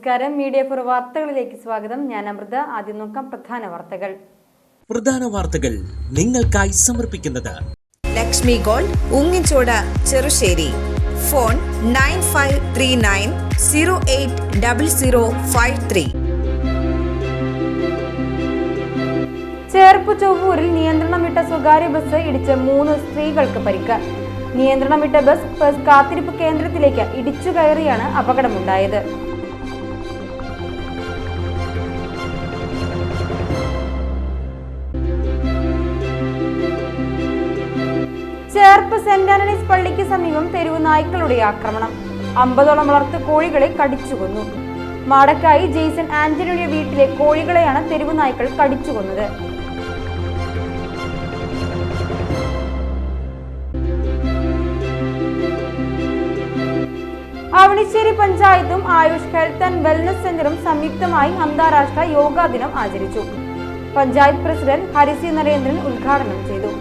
നമസ്കാരം. Media for വാർത്തകളിലേക്ക് സ്വാഗതം. ഞാൻ അമൃത. ആദ്യം നോക്കാം പ്രധാന വാർത്തകൾ നിങ്ങൾക്കായി സമർപ്പിക്കുന്നത് ലക്ഷ്മി ഗോൾഡ്, ഉങ്ങിച്ചോട്, ചെറുശ്ശേരി. ഫോൺ 9539080053. ചേർപ്പ് ചൊവ്വൂരിൽ നിയന്ത്രണം വിട്ട സ്വകാര്യ ബസ് ഇടിച്ച് 3 സ്ത്രീകൾക്ക് പരിക്ക്. നിയന്ത്രണം വിട്ട ബസ് കാത്തിരിപ്പ് കേന്ദ്രത്തിലേക്ക് ഇടിച്ചു കയറിയാണ് അപകടമുണ്ടായത്. ചേർപ്പ് സെന്റ് ആന്റണീസ് പള്ളിക്ക് സമീപം തെരുവ് നായ്ക്കളുടെ ആക്രമണം. 50ഓളം വളർത്തു കോഴികളെ കടിച്ചു കൊന്നു. മാടക്കായി ജെയ്സൺ ആന്റണിയുടെ വീട്ടിലെ കോഴികളെയാണ് തെരുവ് നായ്ക്കൾ കടിച്ചു കൊന്നത്. അവണിശ്ശേരി പഞ്ചായത്തും ആയുഷ് ഹെൽത്ത് ആൻഡ് വെൽനസ് സെന്ററും സംയുക്തമായി അന്താരാഷ്ട്ര യോഗാ ദിനം ആചരിച്ചു. പഞ്ചായത്ത് പ്രസിഡന്റ് ഹരിസി നരേന്ദ്രൻ ഉദ്ഘാടനം ചെയ്തു.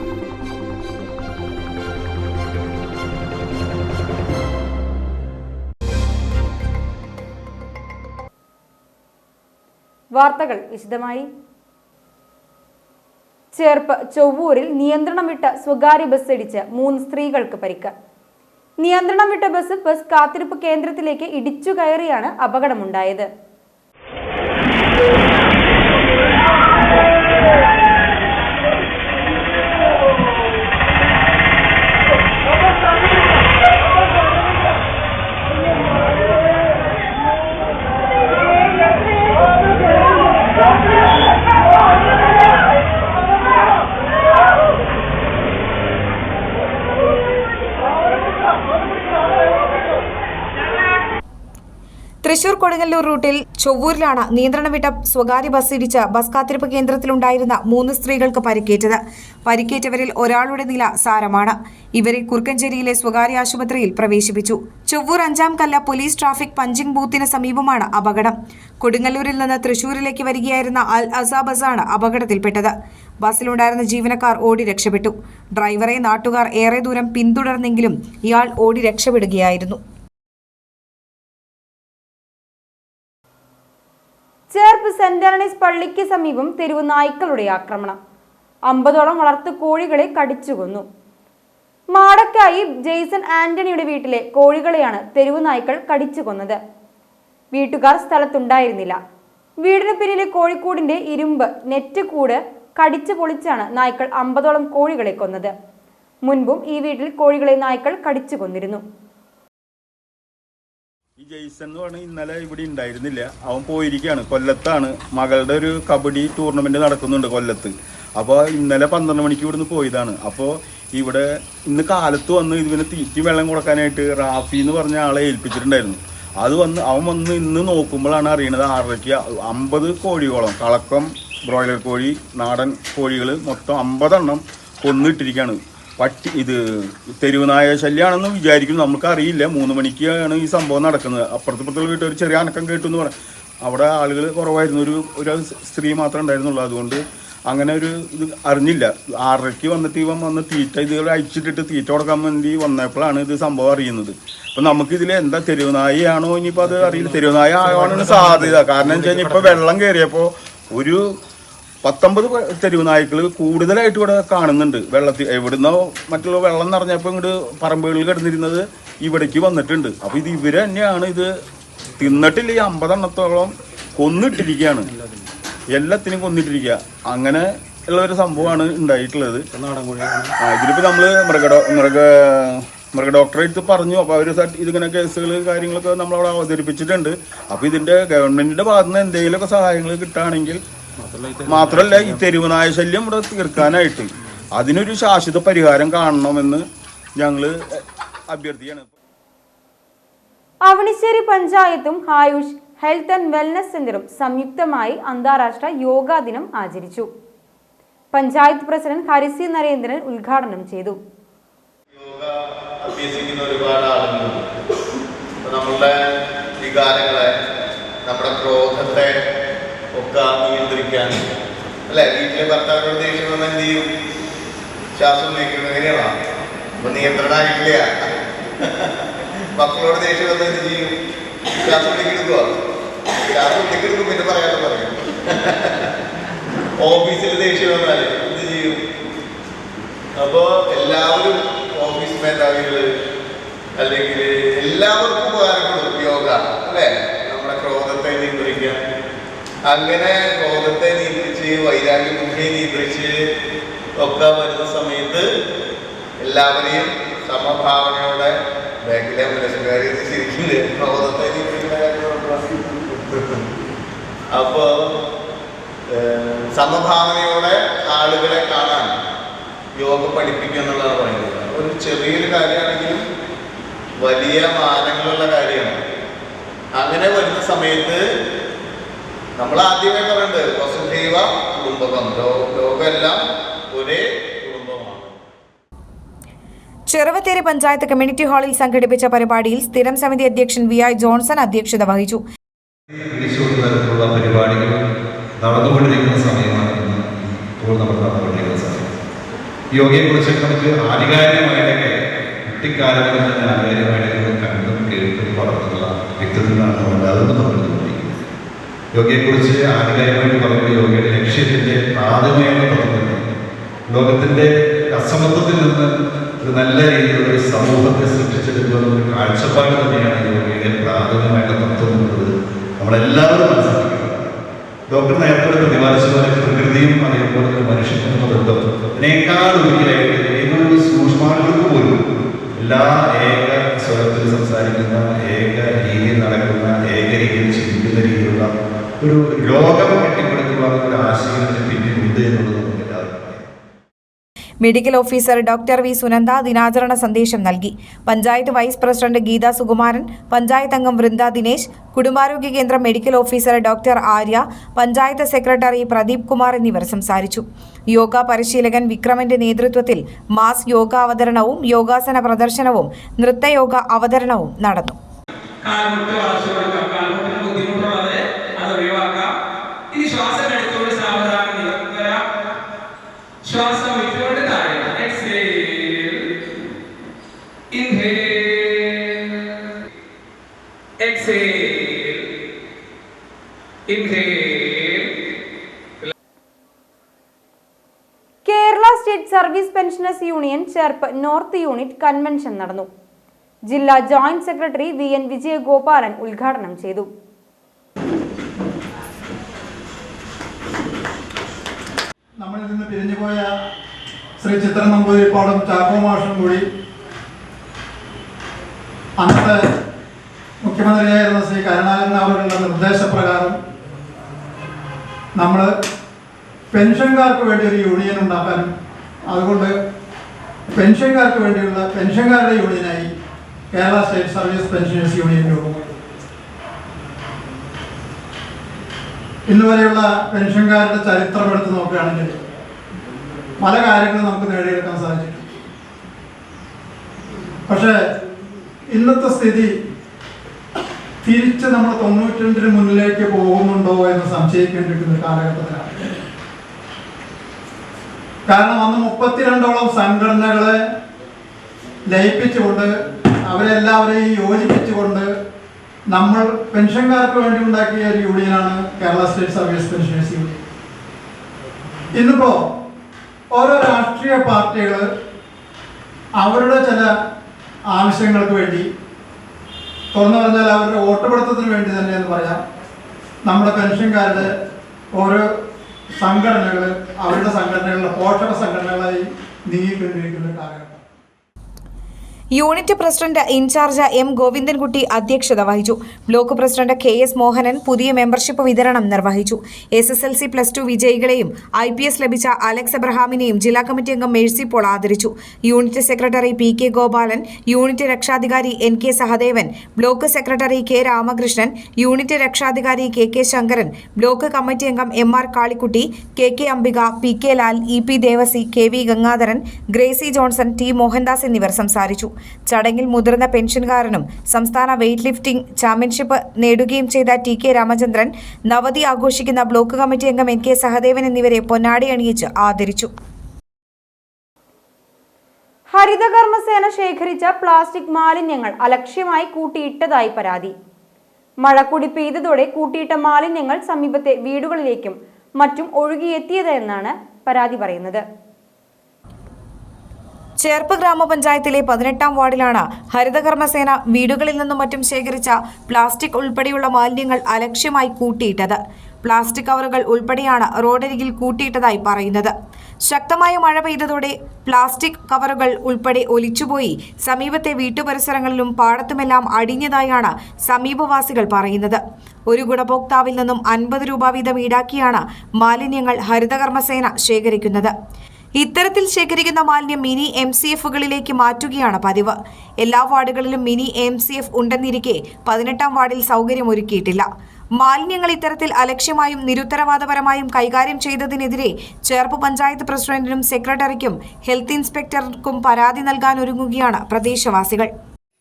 വാർത്തകൾ വിശദമായി. ചേർപ്പ് ചൊവ്വൂരിൽ നിയന്ത്രണം വിട്ട സ്വകാര്യ ബസ് ഇടിച്ച് 3 സ്ത്രീകൾക്ക് പരിക്ക്. നിയന്ത്രണം വിട്ട ബസ് കാത്തിരിപ്പ് കേന്ദ്രത്തിലേക്ക് ഇടിച്ചു കയറിയാണ് അപകടമുണ്ടായത്. തൃശൂർ കൊടുങ്ങല്ലൂർ റൂട്ടിൽ ചൊവ്വൂരിലാണ് നിയന്ത്രണം വിട്ട സ്വകാര്യ ബസ് ഇടിച്ച് ബസ് കാത്തിരിപ്പ് കേന്ദ്രത്തിലുണ്ടായിരുന്ന 3 സ്ത്രീകൾക്ക് പരിക്കേറ്റത്. പരിക്കേറ്റവരിൽ ഒരാളുടെ നില സാരമാണ്. ഇവരെ കുറുക്കഞ്ചേരിയിലെ സ്വകാര്യ ആശുപത്രിയിൽ പ്രവേശിപ്പിച്ചു. ചൊവ്വൂർ 5-ാം കല്ല പോലീസ് ട്രാഫിക് പഞ്ചിംഗ് ബൂത്തിന് സമീപമാണ് അപകടം. കൊടുങ്ങല്ലൂരിൽ നിന്ന് തൃശൂരിലേക്ക് വരികയായിരുന്ന അൽ അസ ബസ്സാണ് അപകടത്തിൽപ്പെട്ടത്. ബസ്സിലുണ്ടായിരുന്ന ജീവനക്കാർ ഓടി രക്ഷപ്പെട്ടു. ഡ്രൈവറെ നാട്ടുകാർ ഏറെ ദൂരം പിന്തുടർന്നെങ്കിലും ഇയാൾ ഓടി രക്ഷപ്പെടുകയായിരുന്നു. ചേർപ്പ് സെന്റ് ആന്റണീസ് പള്ളിക്ക് സമീപം തെരുവ് നായ്ക്കളുടെ ആക്രമണം. 50ഓളം വളർത്തു കോഴികളെ കടിച്ചു കൊന്നു. മാടക്കായി ജെയ്സൺ ആന്റണിയുടെ വീട്ടിലെ കോഴികളെയാണ് തെരുവ് നായ്ക്കൾ കടിച്ചു കൊന്നത്. വീട്ടുകാർ സ്ഥലത്തുണ്ടായിരുന്നില്ല. വീടിന് പിന്നിലെ കോഴിക്കൂടിന്റെ ഇരുമ്പ് നെറ്റ് കൂട് കടിച്ചു പൊളിച്ചാണ് നായ്ക്കൾ 50ഓളം കോഴികളെ കൊന്നത്. മുൻപും ഈ വീട്ടിൽ കോഴികളെ നായ്ക്കൾ കടിച്ചു കൊന്നിരുന്നു. ഈ ജെയ്സൺ എന്ന് പറഞ്ഞാൽ ഇന്നലെ ഇവിടെ ഉണ്ടായിരുന്നില്ല. അവൻ പോയിരിക്കുകയാണ്. കൊല്ലത്താണ്. മകളുടെ ഒരു കബഡി ടൂർണമെന്റ് നടക്കുന്നുണ്ട് കൊല്ലത്ത്. അപ്പോൾ ഇന്നലെ 12 മണിക്ക് ഇവിടുന്ന് പോയതാണ്. അപ്പോൾ ഇവിടെ ഇന്ന് കാലത്ത് വന്ന് ഇതിന് തീറ്റി വെള്ളം കൊടുക്കാനായിട്ട് റാഫി എന്ന് പറഞ്ഞ ആളെ ഏൽപ്പിച്ചിട്ടുണ്ടായിരുന്നു. അവൻ വന്ന് ഇന്ന് നോക്കുമ്പോഴാണ് അറിയണത് 6:30 50 കോഴിയോളം കളക്കം ബ്രോയിലർ കോഴി നാടൻ കോഴികൾ മൊത്തം 50 എണ്ണം കൊന്നിട്ടിരിക്കുകയാണ്. ഇത് തെരുവുനായ ശല്യമാണെന്ന് വിചാരിക്കുന്നു. നമുക്കറിയില്ല. 3 മണിക്കാണ് ഈ സംഭവം നടക്കുന്നത്. അപ്പുറത്തുള്ള വീട്ടിൽ ഒരു ചെറിയ അനക്കം കേട്ടു എന്ന് പറയാം. അവിടെ ആളുകൾ കുറവായിരുന്നു. ഒരു സ്ത്രീ മാത്രമേ ഉണ്ടായിരുന്നുള്ളൂ. അതുകൊണ്ട് അങ്ങനെ ഒരു ഇത് അറിഞ്ഞില്ല. 6:30 വന്നിട്ട് ഇവൻ വന്ന് ഇത് അയച്ചിട്ടിട്ട് തീറ്റ കൊടുക്കാൻ വേണ്ടി വന്നപ്പോഴാണ് ഇത് സംഭവം അറിയുന്നത്. അപ്പം നമുക്കിതിൽ എന്താ തെരുവുനായാണോ ഇനിയിപ്പോൾ അത് അറിയില്ല. തെരുവുനായ ആവാനാണ് സാധ്യത. കാരണം എന്ന് വെച്ച് കഴിഞ്ഞാൽ ഇപ്പോൾ വെള്ളം കയറിയപ്പോൾ ഒരു 19 തെരുവ് നായ്ക്കൾ കൂടുതലായിട്ട് ഇവിടെ കാണുന്നുണ്ട്. വെള്ളത്തിൽ എവിടുന്നോ മറ്റുള്ള വെള്ളം നിറഞ്ഞപ്പോൾ ഇങ്ങോട്ട് പറമ്പുകളിൽ കിടന്നിരുന്നത് ഇവിടേക്ക് വന്നിട്ടുണ്ട്. അപ്പോൾ ഇത് ഇവർ തന്നെയാണ് ഇത് തിന്നിട്ടില്ല. ഈ 50 എണ്ണത്തോളം കൊന്നിട്ടിരിക്കുകയാണ്. എല്ലാത്തിനും കൊന്നിട്ടിരിക്കുക. അങ്ങനെ ഉള്ള ഒരു സംഭവമാണ് ഉണ്ടായിട്ടുള്ളത്. ഇതിലിപ്പോൾ നമ്മൾ മൃഗ ഡോക്ടറെ അടുത്ത് പറഞ്ഞു. അപ്പോൾ അവർ ഇതിങ്ങനെ കേസുകൾ കാര്യങ്ങളൊക്കെ നമ്മളവിടെ അവതരിപ്പിച്ചിട്ടുണ്ട്. അപ്പോൾ ഇതിൻ്റെ ഗവൺമെൻറ്റിൻ്റെ ഭാഗത്ത് നിന്ന് എന്തെങ്കിലുമൊക്കെ സഹായങ്ങൾ കിട്ടുകയാണെങ്കിൽ മാത്രമല്ല ഈ തെരുവുനായ ശല്യം ഇവിടെ തീർക്കാനായിട്ട് അതിനൊരു ശാശ്വത പരിഹാരം കാണണമെന്ന് ഞങ്ങൾ അഭ്യർത്ഥിക്കുകയാണ്. അവണിശ്ശേരി പഞ്ചായത്തും ആയുഷ് ഹെൽത്ത് ആൻഡ് വെൽനസ് സെന്ററും സംയുക്തമായി അന്താരാഷ്ട്ര യോഗാ ദിനം ആചരിച്ചു. പഞ്ചായത്ത് പ്രസിഡന്റ് ഹരിസി നരേന്ദ്രൻ ഉദ്ഘാടനം ചെയ്തു. യോഗ അഭ്യസിക്കുന്ന ഒരുപാട് ആളുകളുണ്ട്. നമ്മളുടെ വികാരങ്ങളെ, നമ്മുടെ ക്രോധത്തെ ഒക്കെ നിയന്ത്രിക്കാൻ അല്ലെ. വീട്ടിലെ ഭർത്താവിനോട് ദേഷ്യം വന്നാൽ എന്ത് ചെയ്യും? ശ്വാസം നിൽക്കുന്നത് എങ്ങനെയാണോ? അപ്പൊ നിയന്ത്രണമായിട്ടില്ല. മക്കളോട് ദേഷ്യം വന്നാൽ എന്ത് ചെയ്യും? ശ്വാസം എടുക്കുക. ഗ്യാസ് ഒറ്റയ്ക്ക് പിന്നെ പറയാതെ പറയും. ഓഫീസിൽ ദേഷ്യം വന്നാൽ എന്ത് ചെയ്യും? അപ്പോൾ എല്ലാവരും ഓഫീസ് മേധാവികൾ അല്ലെങ്കിൽ എല്ലാവർക്കും ഉപകാരപ്പെടും യോഗ അല്ലേ? നമ്മുടെ ക്രോധത്തെ നിയന്ത്രിക്കാൻ. അങ്ങനെ ക്രോധത്തെ നിയന്ത്രിച്ച് വൈരാഗ്യബുദ്ധിയെ നിയന്ത്രിച്ച് ഒക്കെ വരുന്ന സമയത്ത് എല്ലാവരെയും സമഭാവനയോടെ ബാങ്കിലെ മനസ്സുകാരി ശരിക്കില്ല ക്രോധത്തെ അപ്പോ സമഭാവനയോടെ ആളുകളെ കാണാൻ യോഗ പഠിപ്പിക്കുക എന്നുള്ളതാണ് പറയുന്നത്. ഒരു ചെറിയൊരു കാര്യമാണെങ്കിലും വലിയ മാനങ്ങളുള്ള കാര്യമാണ്. അങ്ങനെ വരുന്ന സമയത്ത് നമ്മൾ ആദ്യമേ പറയുന്നത് വസുധൈവ കുടുംബകം, ലോകമെല്ലാം ഒരേ കുടുംബമാണ്. ചെറുവത്തേരി പഞ്ചായത്ത് കമ്മ്യൂണിറ്റി ഹാളിൽ സംഘടിപ്പിച്ച പരിപാടിയിൽ സ്ഥിരം സമിതി അധ്യക്ഷൻ VI ജോൺസൺ അധ്യക്ഷത വഹിച്ചു. തരത്തിലുള്ള പരിപാടികൾ നടന്നുകൊണ്ടിരിക്കുന്ന സമയമാണ് ഇപ്പോൾ നമ്മൾ നടന്നുകൊണ്ടിരിക്കുന്ന സമയം. യോഗയെക്കുറിച്ചൊക്കെ നമുക്ക് ആധികാരികമായിട്ടൊക്കെ കുട്ടിക്കാലം മുതൽ തന്നെ ആധികാരികമായിട്ടൊക്കെ കണ്ടും കേട്ടും വളർന്നുള്ള വ്യക്തിത്വങ്ങളാണ് നമ്മൾ അതൊന്നും പറഞ്ഞുകൊണ്ടിരിക്കുന്നത്. യോഗയെക്കുറിച്ച് ആധികാരികമായിട്ട് പറയുമ്പോൾ യോഗയുടെ ലക്ഷ്യത്തിൻ്റെ പ്രാഥമികമായ പദ്ധതി ലോകത്തിൻ്റെ അസമത്വത്തിൽ നിന്ന് ഒരു നല്ല രീതിയിലുള്ള ഒരു സമൂഹത്തെ സൃഷ്ടിച്ചെടുക്കുക എന്നൊരു കാഴ്ചപ്പാട് തന്നെയാണ് യോഗയുടെ പ്രാഥമികമായിട്ടുള്ള തത്വം എന്നുള്ളത് നമ്മളെല്ലാവരും മനസ്സിലാക്കുന്നത്. ഡോക്ടർ നേരത്തെ പ്രതിപാദിച്ചതുപോലെ പ്രകൃതിയും അതേപോലെ തന്നെ മനുഷ്യനും ബന്ധം അതിനേക്കാൾ ഉപരിയായിട്ട് ഏതൊരു സൂക്ഷ്മാണുകൾക്ക് പോലും എല്ലാ ഏക സ്വരത്തിൽ സംസാരിക്കുന്ന, ഏക രീതിയിൽ നടക്കുന്ന, ഏക രീതിയിൽ ചിന്തിക്കുന്ന രീതിയിലുള്ള ഒരു ലോകം കെട്ടിപ്പടുക്കുക എന്നൊരു ആശയത്തിന് പിന്നിലുണ്ട് എന്നുള്ളത് നമുക്ക് എല്ലാവർക്കും. Medical officer doctor V Sunanda ദിനാചരണ സന്ദേശം നൽകി. പഞ്ചായത്ത് വൈസ് പ്രസിഡന്റ് ഗീത സുകുമാരൻ, പഞ്ചായത്ത് അംഗം വൃന്ദ ദിനേശ്, കുടുംബാരോഗ്യ കേന്ദ്രം medical officer doctor Arya, panchayat secretary Pradeep Kumar എന്നിവർ സംസാരിച്ചു. യോഗ പരിശീലകൻ വിക്രമന്റെ നേതൃത്വത്തിൽ മാസ് യോഗ അവതരണവും യോഗാസന പ്രദർശനവും നൃത്തയോഗ അവതരണവും നടന്നു. ശ്വാസം വിട്ടുകൊണ്ട് താഴെ exhale inhale exhale inhale. Kerala state service pensioners union Cherpu north unit convention നടന്നു. ജില്ലാ ജോയിന്റ് സെക്രട്ടറി VN വിജയഗോപാലൻ ഉദ്ഘാടനം ചെയ്തു. നമ്മളിൽ നിന്ന് പിരിഞ്ഞുപോയ ശ്രീ ചിത്ര നമ്പൂതിരിപ്പാടും ചാക്കോ മാഷും കൂടി അന്നത്തെ മുഖ്യമന്ത്രിയായിരുന്ന ശ്രീ കരുണാകരൻ അവരുടെ നിർദ്ദേശപ്രകാരം നമ്മൾ പെൻഷൻകാർക്ക് വേണ്ടി ഒരു യൂണിയൻ ഉണ്ടാക്കാനും അതുകൊണ്ട് പെൻഷൻകാർക്ക് വേണ്ടിയുള്ള പെൻഷൻകാരുടെ യൂണിയനായി Kerala state service pensioners union രൂപം കൊണ്ടു. ഇന്നുവരെയുള്ള പെൻഷൻകാരുടെ ചരിത്രം എടുത്ത് നോക്കുകയാണെങ്കിൽ പല കാര്യങ്ങളും നമുക്ക് നേടിയെടുക്കാൻ സാധിച്ചിട്ടുണ്ട്. പക്ഷേ ഇന്നത്തെ സ്ഥിതി തിരിച്ച് നമ്മൾ 92 മുന്നിലേക്ക് പോകുന്നുണ്ടോ എന്ന് സംശയിക്കേണ്ടിയിരിക്കുന്ന കാലഘട്ടത്തിലാണ്. കാരണം അന്ന് 32ഓളം സംഘടനകളെ ലയിപ്പിച്ചുകൊണ്ട് അവരെല്ലാവരെയും യോജിപ്പിച്ചുകൊണ്ട് നമ്മൾ പെൻഷൻകാർക്ക് വേണ്ടി ഉണ്ടാക്കിയ ഒരു യൂണിയനാണ് Kerala state service pensioners union. ഇന്നിപ്പോൾ ഓരോ രാഷ്ട്രീയ പാർട്ടികൾ അവരുടെ ചില ആവശ്യങ്ങൾക്ക് വേണ്ടി, തുറന്നു പറഞ്ഞാൽ അവരുടെ വോട്ടുപിടുത്തത്തിന് വേണ്ടി തന്നെ എന്ന് പറയാം, നമ്മുടെ പെൻഷൻകാരുടെ ഓരോ സംഘടനകൾ അവരുടെ സംഘടനകളുടെ പോഷക സംഘടനകളായി നീങ്ങിക്കൊണ്ടിരിക്കുന്ന കാലഘട്ടം. Unit president incharge M Govindankutty അധ്യക്ഷത വഹിച്ചു. ബ്ലോക്ക് പ്രസിഡന്റ് KS മോഹനൻ പുതിയ മെമ്പർഷിപ്പ് വിതരണം നിർവഹിച്ചു. SSLC +2 വിജയികളെയും IPS ലഭിച്ച അലക്സ് എബ്രഹാമിനെയും ജില്ലാ കമ്മിറ്റി അംഗം മേഴ്സി പോൾ ആദരിച്ചു. Unit secretary PK Gopalan, unit രക്ഷാധികാരി NK Sahadevan, block secretary K Ramakrishnan, unit രക്ഷാധികാരി KK ശങ്കരൻ, ബ്ലോക്ക് കമ്മിറ്റി അംഗം MR Kalikutty, KK Ambika, PK Lal, EP Devasi, KV Gangadharan, Gracy Johnson, T Mohandas എന്നിവർ സംസാരിച്ചു. ചടങ്ങിൽ മുതിർന്ന പെൻഷൻകാരനും സംസ്ഥാന വെയ്റ്റ് ലിഫ്റ്റിംഗ് ചാമ്പ്യൻഷിപ്പ് നേടുകയും ചെയ്ത TK രാമചന്ദ്രൻ, നവതി ആഘോഷിക്കുന്ന ബ്ലോക്ക് കമ്മിറ്റി അംഗം NK സഹദേവൻ എന്നിവരെ പൊന്നാടി അണിയിച്ച് ആദരിച്ചു. ഹരിതകർമ്മസേന ശേഖരിച്ച പ്ലാസ്റ്റിക് മാലിന്യങ്ങൾ അലക്ഷ്യമായി കൂട്ടിയിട്ടതായി പരാതി. മഴ കൂടി പെയ്തതോടെ കൂട്ടിയിട്ട മാലിന്യങ്ങൾ സമീപത്തെ വീടുകളിലേക്കും മറ്റും ഒഴുകിയെത്തിയതെന്നാണ് പരാതി പറയുന്നത്. ചേർപ്പ് ഗ്രാമപഞ്ചായത്തിലെ 18-ാം വാർഡിലാണ് ഹരിതകർമ്മസേന വീടുകളിൽ നിന്നും മറ്റും ശേഖരിച്ച പ്ലാസ്റ്റിക് ഉൾപ്പെടെയുള്ള മാലിന്യങ്ങൾ അലക്ഷ്യമായി കൂട്ടിയിട്ടത്. പ്ലാസ്റ്റിക് കവറുകൾ ഉൾപ്പെടെയാണ് റോഡരികിൽ കൂട്ടിയിട്ടതായി പറയുന്നത്. ശക്തമായ മഴ പെയ്തതോടെ പ്ലാസ്റ്റിക് കവറുകൾ ഉൾപ്പെടെ ഒലിച്ചുപോയി സമീപത്തെ വീട്ടുപരിസരങ്ങളിലും പാടത്തുമെല്ലാം അടിഞ്ഞതായാണ് സമീപവാസികൾ പറയുന്നത്. ഒരു ഗുണഭോക്താവിൽ നിന്നും 50 രൂപ വീതം ഈടാക്കിയാണ് മാലിന്യങ്ങൾ ഹരിതകർമ്മസേന ശേഖരിക്കുന്നത്. ഇത്തരത്തിൽ ശേഖരിക്കുന്ന മാലിന്യം മിനി MCFകളിലേക്ക് മാറ്റുകയാണ് പതിവ്. എല്ലാ വാർഡുകളിലും മിനി MCF ഉണ്ടെന്നിരിക്കെ 18-ാം വാർഡിൽ സൗകര്യമൊരുക്കിയിട്ടില്ല. മാലിന്യങ്ങൾ ഇത്തരത്തിൽ അലക്ഷ്യമായും നിരുത്തരവാദപരമായും കൈകാര്യം ചെയ്തതിനെതിരെ ചേർപ്പ് പഞ്ചായത്ത് പ്രസിഡന്റിനും സെക്രട്ടറിക്കും ഹെൽത്ത് ഇൻസ്പെക്ടർക്കും പരാതി നൽകാനൊരുങ്ങുകയാണ് പ്രദേശവാസികൾ.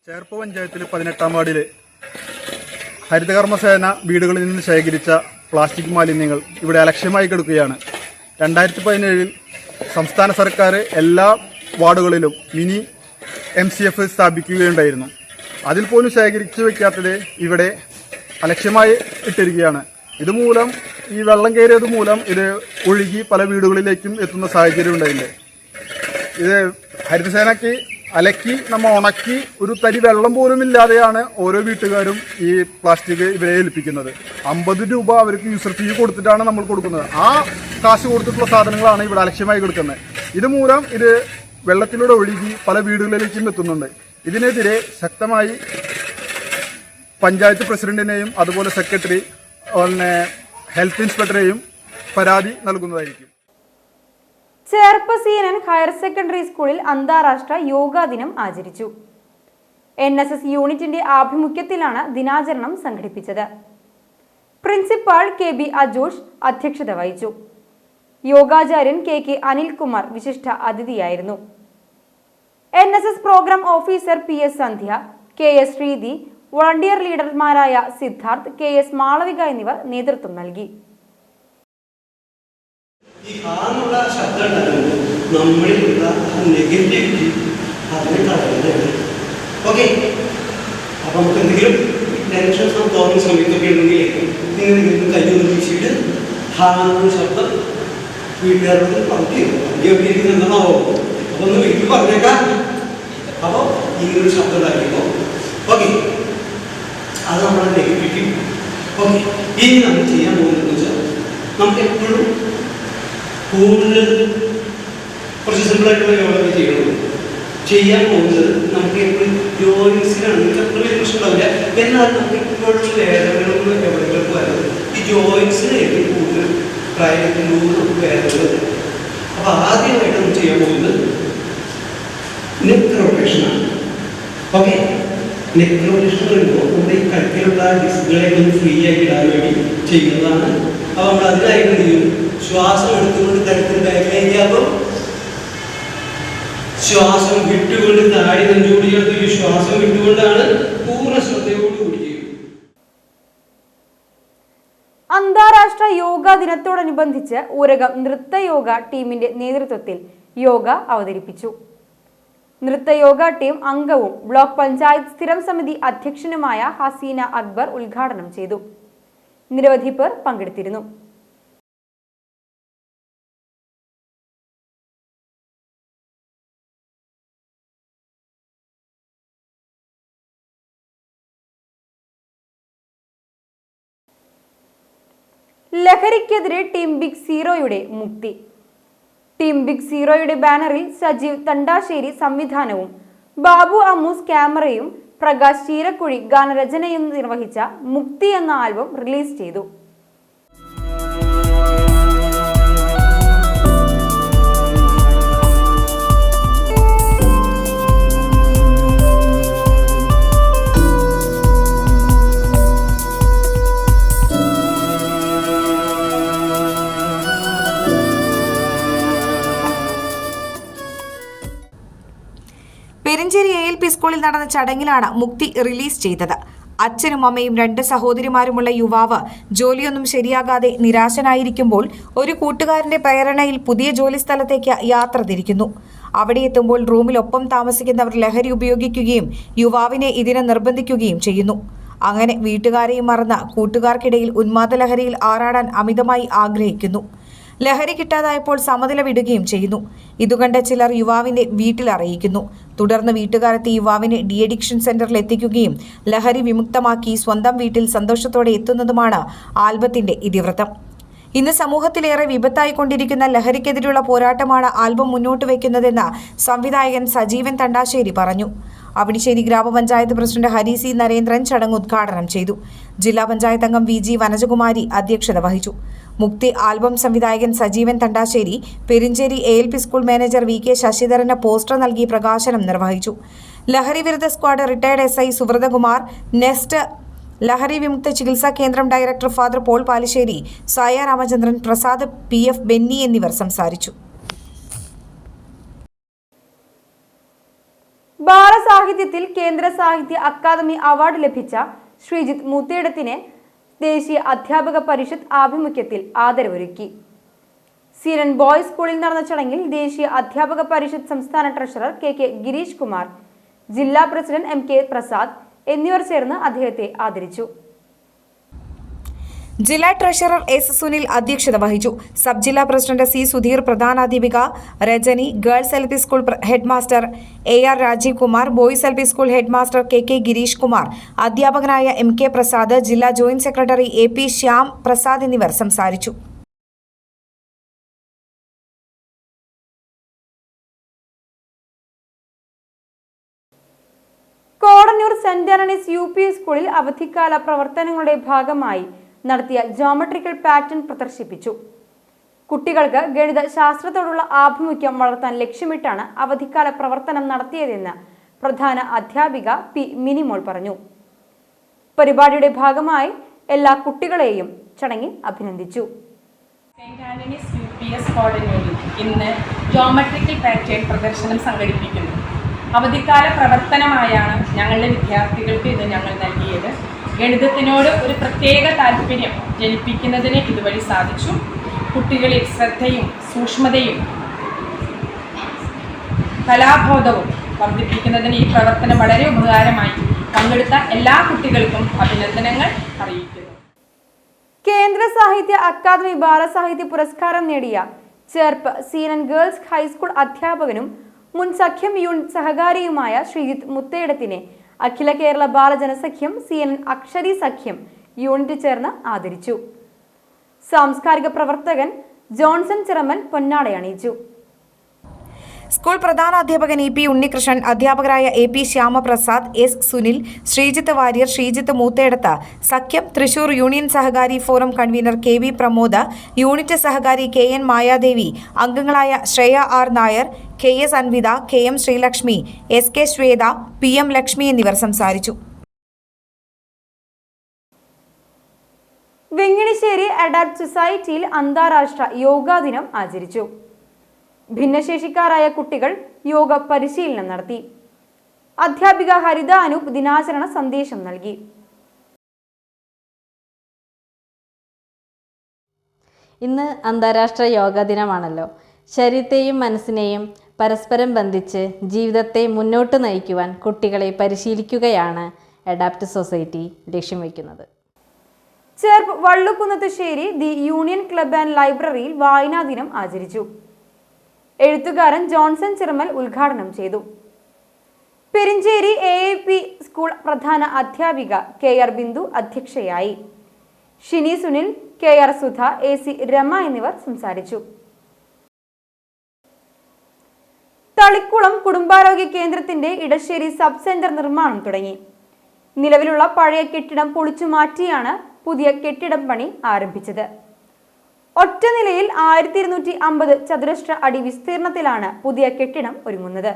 ചേർപ്പ് പഞ്ചായത്തിൽ 18-ാം വാർഡിലെ ഹരിതകർമ്മസേന വീടുകളിൽ നിന്ന് ശേഖരിച്ച പ്ലാസ്റ്റിക് മാലിന്യങ്ങൾ ഇവിടെ അലക്ഷ്യമായി കിടക്കുകയാണ്. 2017-ൽ സംസ്ഥാന സർക്കാർ എല്ലാ വാർഡുകളിലും മിനി MCF സ്ഥാപിക്കുകയുണ്ടായിരുന്നു. അതിൽ പോലും ശേഖരിച്ചു വയ്ക്കാത്തത് ഇവിടെ അലക്ഷ്യമായി ഇട്ടിരിക്കുകയാണ്. ഇതുമൂലം ഈ വെള്ളം കയറിയത് മൂലം ഇത് ഒഴുകി പല വീടുകളിലേക്കും എത്തുന്ന സാഹചര്യം ഉണ്ടായിട്ടുണ്ട്. ഇത് ഹരിതസേനയ്ക്ക് അലക്കി നമ്മൾ ഉണക്കി ഒരു തരി വെള്ളം പോലും ഇല്ലാതെയാണ് ഓരോ വീട്ടുകാരും ഈ പ്ലാസ്റ്റിക് ഇവരെ ഏൽപ്പിക്കുന്നത്. 50 രൂപ അവർക്ക് യൂസർ ഫീ കൊടുത്തിട്ടാണ് നമ്മൾ കൊടുക്കുന്നത്. ആ കാശ് കൊടുത്തിട്ടുള്ള സാധനങ്ങളാണ് ഇവിടെ അലക്ഷ്യമായി കൊടുക്കുന്നത്. ഇതുമൂലം ഇത് വെള്ളത്തിലൂടെ ഒഴുകി പല വീടുകളിലേക്കും എത്തുന്നുണ്ട്. ഇതിനെതിരെ ശക്തമായി പഞ്ചായത്ത് പ്രസിഡന്റിനെയും അതുപോലെ സെക്രട്ടറി അതുപോലെ ഹെൽത്ത് ഇൻസ്പെക്ടറെയും പരാതി നൽകുന്നതായിരിക്കും. ചേർപ്പ് CNN ഹയർ സെക്കൻഡറി സ്കൂളിൽ അന്താരാഷ്ട്ര യോഗാ ദിനം ആചരിച്ചു. NSS യൂണിറ്റിന്റെ ആഭിമുഖ്യത്തിലാണ് ദിനാചരണം സംഘടിപ്പിച്ചത്. പ്രിൻസിപ്പാൾ KB അജോഷ് അധ്യക്ഷത വഹിച്ചു. യോഗാചാര്യൻ KK അനിൽകുമാർ വിശിഷ്ട അതിഥിയായിരുന്നു. NSS programme officer PS Sandhya, KS Sreethi, volunteer ലീഡർമാരായ സിദ്ധാർത്ഥ്, KS മാളവിക എന്നിവർ നേതൃത്വം നൽകി. ഈ ഹാന്നുള്ള ശബ്ദം ഉണ്ടാകുമ്പോൾ നമ്മളിലുള്ള നെഗറ്റിവിറ്റി അതിനെ കളയുന്നത്. ഓക്കെ, അപ്പം നമുക്ക് എന്തെങ്കിലും ടെൻഷൻ തോന്നുന്ന സമയത്തൊക്കെ ഉണ്ടെങ്കിൽ നിങ്ങളെങ്കിലും കയ്യൊന്ന് വീശിയിട്ട് ഹാന്നുള്ള ശബ്ദം വീട്ടുകാരോട് പറഞ്ഞു വണ്ടിയൊക്കെ എന്താണാവോ അപ്പോൾ ഒന്ന് വീട്ടിൽ പറഞ്ഞേക്കാം. അപ്പോൾ ഇങ്ങനൊരു ശബ്ദം ഉണ്ടാക്കിയപ്പോൾ ഓക്കെ, അത് നമ്മുടെ നെഗറ്റിവിറ്റി. ഓക്കെ, ഇനി നമ്മൾ ചെയ്യാൻ പോകുന്നതെന്ന് വെച്ചാൽ നമുക്ക് എപ്പോഴും കൂടുതൽ കുറച്ച് സിമ്പിളായിട്ടുള്ള യോഗ ചെയ്യണം. ചെയ്യാൻ പോകുന്നത് നമുക്ക് എപ്പോഴും ജോയിൻസിനാണ്. നിങ്ങൾക്ക് എപ്പോഴും വലിയ പ്രശ്നം ഉണ്ടാവില്ല. എന്നാൽ നമുക്ക് ഇപ്പോഴും വേദനകളൊന്നും എവിടെയൊക്കെ വരുന്നത് ഈ ജോയിൻസിന് കൂടുതൽ പ്രായത്തിലൂടെ നമുക്ക് വേദനകൾ. അപ്പോൾ ആദ്യമായിട്ട് നമ്മൾ ചെയ്യാൻ പോകുന്നത് നെക്ക് റൊട്ടേഷനാണ്. ഓക്കെ, നെക്ക് റൊട്ടേഷൻ പറയുമ്പോൾ നമ്മുടെ ഈ കഴുത്തിലുള്ള ഡിസ്കുകളെയൊക്കെ ഒന്ന് ഫ്രീ ആക്കി ഇടാൻ വേണ്ടി ചെയ്യുന്നതാണ്. അപ്പോൾ നമ്മൾ അതിനായിട്ട് എന്ത് ചെയ്യും, ശ്വാസം എടുത്തുകൊണ്ട് കഴുത്തിന് ബാക്കിലേക്കാകും, ശ്വാസം വിട്ടുകൊണ്ട് താടി നെഞ്ചോട് ചേർത്ത് ഈ ശ്വാസം വിട്ടുകൊണ്ടാണ് പൂർണ്ണ ശ്രദ്ധയോടുകൂടി ചെയ്യും. അന്താരാഷ്ട്ര യോഗാ ദിനത്തോടനുബന്ധിച്ച് ഊരകം നൃത്തയോഗ ടീമിന്റെ നേതൃത്വത്തിൽ യോഗ അവതരിപ്പിച്ചു. നൃത്തയോഗ ടീം അംഗവും ബ്ലോക്ക് പഞ്ചായത്ത് സ്ഥിരം സമിതി അധ്യക്ഷനുമായ ഹസീന അക്ബർ ഉദ്ഘാടനം ചെയ്തു. നിരവധി പേർ പങ്കെടുത്തിരുന്നു. ലഹരിക്കെതിരെ ടീം ബിഗ് സീറോയുടെ മുക്തി. ടീം ബിഗ് സീറോയുടെ ബാനറിൽ സജീവ് തണ്ടാശ്ശേരി സംവിധാനവും ബാബു അമ്മൂസ് ക്യാമറയും പ്രകാശ് ചീരക്കുഴി ഗാനരചനയും നിർവഹിച്ച മുക്തി എന്ന ആൽബം റിലീസ് ചെയ്തു. പെരിഞ്ചേരി ALP സ്കൂളിൽ നടന്ന ചടങ്ങിലാണ് മുക്തി റിലീസ് ചെയ്തത്. അച്ഛനും അമ്മയും 2 സഹോദരിമാരുമുള്ള യുവാവ് ജോലിയൊന്നും ശരിയാകാതെ നിരാശനായിരിക്കുമ്പോൾ ഒരു കൂട്ടുകാരന്റെ പ്രേരണയിൽ പുതിയ ജോലി സ്ഥലത്തേക്ക് യാത്ര തിരിക്കുന്നു. അവിടെ എത്തുമ്പോൾ റൂമിൽ ഒപ്പം താമസിക്കുന്നവർ ലഹരി ഉപയോഗിക്കുകയും യുവാവിനെ ഇതിനെ നിർബന്ധിക്കുകയും ചെയ്യുന്നു. അങ്ങനെ വീട്ടുകാരെയും മറന്ന് കൂട്ടുകാർക്കിടയിൽ ഉന്മാദലഹരിയിൽ ആറാടാൻ അമിതമായി ആഗ്രഹിക്കുന്നു. ലഹരി കിട്ടാതായപ്പോൾ സമനില വിടുകയും ചെയ്യുന്നു. ഇതുകണ്ട് ചിലർ യുവാവിന്റെ വീട്ടിൽ അറിയിക്കുന്നു. തുടർന്ന് വീട്ടുകാരെത്തി യുവാവിനെ ഡി അഡിക്ഷൻ സെന്ററിൽ എത്തിക്കുകയും ലഹരി വിമുക്തമാക്കി സ്വന്തം വീട്ടിൽ സന്തോഷത്തോടെ എത്തുന്നതുമാണ് ആൽബത്തിന്റെ ഇതിവൃത്തം. ഇന്ന് സമൂഹത്തിലേറെ വിപത്തായിക്കൊണ്ടിരിക്കുന്ന ലഹരിക്കെതിരെയുള്ള പോരാട്ടമാണ് ആൽബം മുന്നോട്ട് വയ്ക്കുന്നതെന്ന് സംവിധായകൻ സജീവൻ തണ്ടാശ്ശേരി പറഞ്ഞു. അവിണിശ്ശേരി ഗ്രാമപഞ്ചായത്ത് പ്രസിഡന്റ് ഹരി സി നരേന്ദ്രൻ ചടങ്ങ് ഉദ്ഘാടനം ചെയ്തു. ജില്ലാ പഞ്ചായത്ത് അംഗം വി ജി വനജകുമാരി അധ്യക്ഷത വഹിച്ചു. മുക്തി ആൽബം സംവിധായകൻ Sajeevan Thandassery Perincheri ALP school manager VK ശശിധരന് പോസ്റ്റർ നൽകി പ്രകാശനം നിർവഹിച്ചു. ലഹരി വിരുദ്ധ squad retired SI Subrathakumar, nest ലഹരി വിമുക്ത ചികിത്സാ കേന്ദ്രം ഡയറക്ടർ ഫാദർ പോൾ പാലിശ്ശേരി, സായ രാമചന്ദ്രൻ, പ്രസാദ് PF ബെന്നി എന്നിവർ സംസാരിച്ചു. ബാലസാഹിത്യത്തിൽ കേന്ദ്ര സാഹിത്യ അക്കാദമി അവാർഡ് ലഭിച്ച ശ്രീജിത്ത് മൂത്തേടത്തിന് ദേശീയ അധ്യാപക പരിഷത്ത് ആഭിമുഖ്യത്തിൽ ആദരവൊരുക്കി. സീനൻ ബോയ്സ് സ്കൂളിൽ നടന്ന ചടങ്ങിൽ ദേശീയ അധ്യാപക പരിഷത്ത് സംസ്ഥാന ട്രഷറർ KK ഗിരീഷ് കുമാർ, ജില്ലാ പ്രസിഡന്റ് MK പ്രസാദ് എന്നിവർ ചേർന്ന് അദ്ദേഹത്തെ ആദരിച്ചു. ജില്ലാ ട്രഷറർ S സുനിൽ അധ്യക്ഷത വഹിച്ചു. സബ് ജില്ലാ പ്രസിഡന്റ് C സുധീർ, പ്രധാനാധ്യാപിക Rajani, girls LP school head master AR Rajeev Kumar, boys LP school head master KK Girish Kumar, അധ്യാപകനായ MK പ്രസാദ്, ജില്ലാ joint secretary AP Shyam Prasad എന്നിവർ സംസാരിച്ചു. കോടന്നൂർ സെന്റ് ആന്റണീസ് UP സ്കൂളിൽ അവധിക്കാല പ്രവർത്തനങ്ങളുടെ ഭാഗമായി നടത്തിയ ജോമെട്രിക്കൽ പാറ്റേൺ പ്രദർശിപ്പിച്ചു. കുട്ടികൾക്ക് ഗണിത ശാസ്ത്രത്തോടുള്ള ആഭിമുഖ്യം വളർത്താൻ ലക്ഷ്യമിട്ടാണ് അവധിക്കാല പ്രവർത്തനം നടത്തിയതെന്ന് പ്രധാന അധ്യാപിക P മിനിമോൾ പറഞ്ഞു. പരിപാടിയുടെ ഭാഗമായി എല്ലാ കുട്ടികളെയും ചടങ്ങിൽ അഭിനന്ദിച്ചു. സെന്റ് ആന്റണീസ് UPS കോർഡിനേറ്റർ ഇന്ന് ജോമെട്രിക്കൽ പാറ്റേൺ പ്രദർശനം സംഘടിപ്പിക്കുന്നു. അവധിക്കാല പ്രവർത്തനമായാണ് ഞങ്ങളുടെ വിദ്യാർത്ഥികൾക്ക് ഇത് ഞങ്ങൾ നൽകിയത്. ഗണിതത്തിനോട് ഒരു പ്രത്യേക താല്പര്യം ജനിപ്പിക്കുന്നതിന് ഇതുവഴി സാധിച്ചു. കുട്ടികളിൽ ശ്രദ്ധയും സൂക്ഷ്മതയും കലാബോധവും വർദ്ധിപ്പിക്കുന്നതിന് ഈ പ്രവർത്തനം വളരെ ഉപകാരമായി. പങ്കെടുത്ത എല്ലാ കുട്ടികൾക്കും അഭിനന്ദനങ്ങൾ അറിയിക്കുന്നു. കേന്ദ്ര സാഹിത്യ അക്കാദമി ബാലസാഹിത്യ പുരസ്കാരം നേടിയ ചേർപ്പ് സീനൻ ഗേൾസ് ഹൈസ്കൂൾ അധ്യാപകനും മുൻ സഖ്യം യൂണിറ്റ് സഹകാരിയുമായ ശ്രീജിത്ത് മുത്തേടത്തിനെ അഖില കേരള ബാലജനസഖ്യം CNN അക്ഷരി സഖ്യം യൂണിറ്റ് ചേർന്ന് ആദരിച്ചു. സാംസ്കാരിക പ്രവർത്തകൻ ജോൺസൺ ചിറമൻ പൊന്നാടയണിയിച്ചു. സ്കൂൾ പ്രധാനാധ്യാപകൻ EP ഉണ്ണികൃഷ്ണൻ, അധ്യാപകരായ AP ശ്യാമപ്രസാദ്, S സുനിൽ, ശ്രീജിത്ത് വാര്യർ, ശ്രീജിത്ത് മൂത്തേടത്ത്, സഖ്യം തൃശൂർ യൂണിയൻ സഹകാരി forum convener KV Pramod, unit സഹകാരി KN മായാദേവി, അംഗങ്ങളായ Sreya R Nair, KS Anvitha, KM Sreelakshmi, SK Shweta, PM Lakshmi എന്നിവർ സംസാരിച്ചു. വെങ്ങിണിശ്ശേരി അഡാപ്റ്റ് സൊസൈറ്റിയിൽ അന്താരാഷ്ട്ര യോഗാ ദിനം ആചരിച്ചു. ഭിന്നശേഷിക്കാരായ കുട്ടികൾ യോഗ പരിശീലനം നടത്തി. അധ്യാപിക ഹരിത അനൂപ് ദിനാചരണ സന്ദേശം നൽകി. ഇന്ന് അന്താരാഷ്ട്ര യോഗാ ദിനമാണല്ലോ. ശരീരത്തെയും മനസ്സിനെയും പരസ്പരം ബന്ധിച്ച് ജീവിതത്തെ മുന്നോട്ട് നയിക്കുവാൻ കുട്ടികളെ പരിശീലിക്കുകയാണ് അഡാപ്റ്റ് സൊസൈറ്റി ലക്ഷ്യം വയ്ക്കുന്നത്. Cherpu Vallukunnathussery the union club and ലൈബ്രറിയിൽ വായനാ ദിനം ആചരിച്ചു. എഴുത്തുകാരൻ ജോൺസൺ ചിറമൽ ഉദ്ഘാടനം ചെയ്തു. പെരിഞ്ചേരി AIP സ്കൂൾ പ്രധാന അധ്യാപിക KR ബിന്ദു അധ്യക്ഷയായി. ഷിനി സുനിൽ, KR സുധ, AC രമ എന്നിവർ സംസാരിച്ചു. തളിക്കുളം കുടുംബാരോഗ്യ കേന്ദ്രത്തിന്റെ ഇടശ്ശേരി സബ് സെന്റർ നിർമ്മാണം തുടങ്ങി. നിലവിലുള്ള പഴയ കെട്ടിടം പൊളിച്ചു മാറ്റിയാണ് പുതിയ കെട്ടിടം പണി ആരംഭിച്ചത്. ഒറ്റ നിലയിൽ 1250 ചതുരശ്ര അടി വിസ്തീർണത്തിലാണ് പുതിയ കെട്ടിടം ഒരുങ്ങുന്നത്.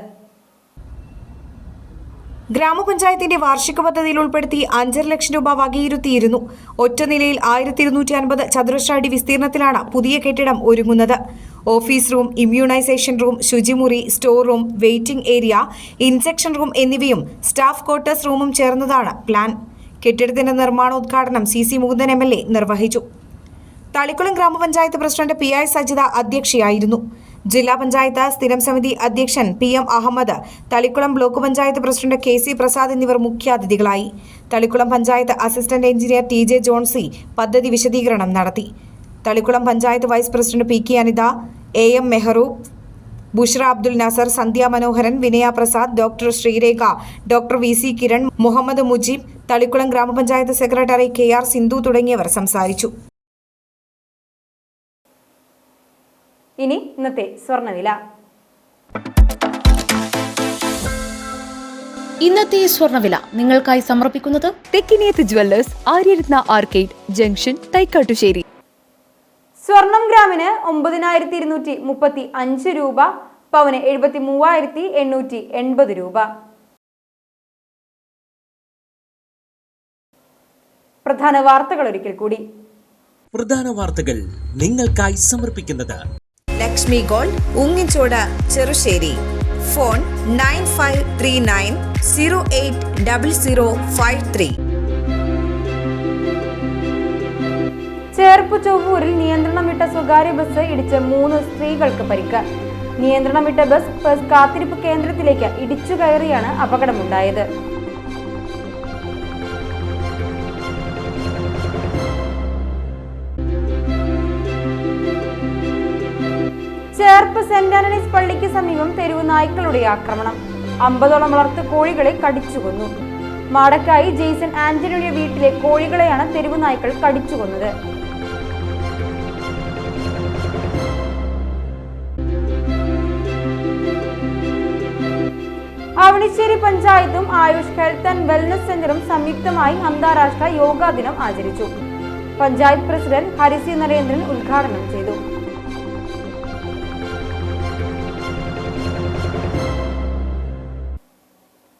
ഗ്രാമപഞ്ചായത്തിന്റെ വാർഷിക പദ്ധതിയിൽ ഉൾപ്പെടുത്തി 5.5 ലക്ഷം രൂപ വകയിരുത്തിയിരുന്നു. ഒറ്റ നിലയിൽ 1250 ചതുരശ്ര അടി വിസ്തീർണത്തിലാണ് പുതിയ കെട്ടിടം ഒരുങ്ങുന്നത്. ഓഫീസ് റൂം, ഇമ്മ്യൂണൈസേഷൻ റൂം, ശുചിമുറി, store room, waiting area, ഇൻസെക്ഷൻ room എന്നിവയും സ്റ്റാഫ് ക്വാർട്ടേഴ്സ് റൂമും ചേർന്നതാണ് പ്ലാൻ. കെട്ടിടത്തിന്റെ നിർമ്മാണോദ്ഘാടനം CC മുകുന്ദൻ MLA നിർവഹിച്ചു. തളിക്കുളം ഗ്രാമപഞ്ചായത്ത് പ്രസിഡന്റ് PI സജിത അധ്യക്ഷയായിരുന്നു. ജില്ലാ പഞ്ചായത്ത് സ്ഥിരം സമിതി അധ്യക്ഷൻ PM Ahammed, Thalikulam block panchayat president KC Prasad എന്നിവർ മുഖ്യാതിഥികളായി. Thalikulam panchayat assistant engineer TJ Jonsy പദ്ധതി വിശദീകരണം നടത്തി. Thalikulam panchayat vice president PK Anitha, AM Meharoob, Bushra Abdul Nasar, Sandhya Manoharan, Vinaya Prasad, doctor Sreerekha, doctor VC Kiran, Muhammad Mujeeb, Thalikulam grama panchayat secretary KR Sindhu തുടങ്ങിയവർ സംസാരിച്ചു. ഇനി ഇന്നത്തെ സ്വർണ്ണവില. ഇന്നത്തെ സ്വർണ്ണവില നിങ്ങൾക്കായി സമർപ്പിക്കുന്നത് Thekkiniyath jewellers, Aryaratna arcade junction, Thaikkattussery. സ്വർണം ഗ്രാമിന് 9235 രൂപ, പവന് 73,880 രൂപ. പ്രധാന വാർത്തകൾ ഒരിക്കൽ കൂടി. പ്രധാന വാർത്തകൾ നിങ്ങൾക്കായി സമർപ്പിക്കുന്നത് ലക്ഷ്മി ഗോൾഡ്, ഉങ്ങിച്ചോട്, ചെറുശ്ശേരി. ഫോൺ 9539080053. ചേർപ്പ് ചൊവ്വൂരിൽ നിയന്ത്രണം വിട്ട സ്വകാര്യ ബസ് ഇടിച്ച് 3 സ്ത്രീകൾക്ക് പരിക്ക്. നിയന്ത്രണം വിട്ട ബസ് കാത്തിരിപ്പ് കേന്ദ്രത്തിലേക്ക് ഇടിച്ചു കയറിയാണ് അപകടമുണ്ടായത്. ചേർപ്പ് സെന്റ് ആന്റണീസ് പള്ളിക്ക് സമീപം തെരുവ് നായ്ക്കളുടെ ആക്രമണം. 50ഓളം വളർത്തു കോഴികളെ കടിച്ചുകൊന്നു. മാടക്കായി ജെയ്സൺ ആന്റണിയുടെ വീട്ടിലെ കോഴികളെയാണ് തെരുവ് നായ്ക്കൾ കടിച്ചുകൊന്നത്. അവണിശ്ശേരി പഞ്ചായത്തും ആയുഷ് ഹെൽത്ത് ആൻഡ് വെൽനസ് സെന്ററും സംയുക്തമായി അന്താരാഷ്ട്ര യോഗാ ദിനം ആചരിച്ചു. പഞ്ചായത്ത് പ്രസിഡന്റ് ഹരിസി നരേന്ദ്രൻ ഉദ്ഘാടനം ചെയ്തു.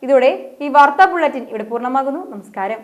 ഇതോടെ ഈ വാർത്താ ബുള്ളറ്റിൻ ഇവിടെ പൂർണ്ണമാകുന്നു. നമസ്കാരം.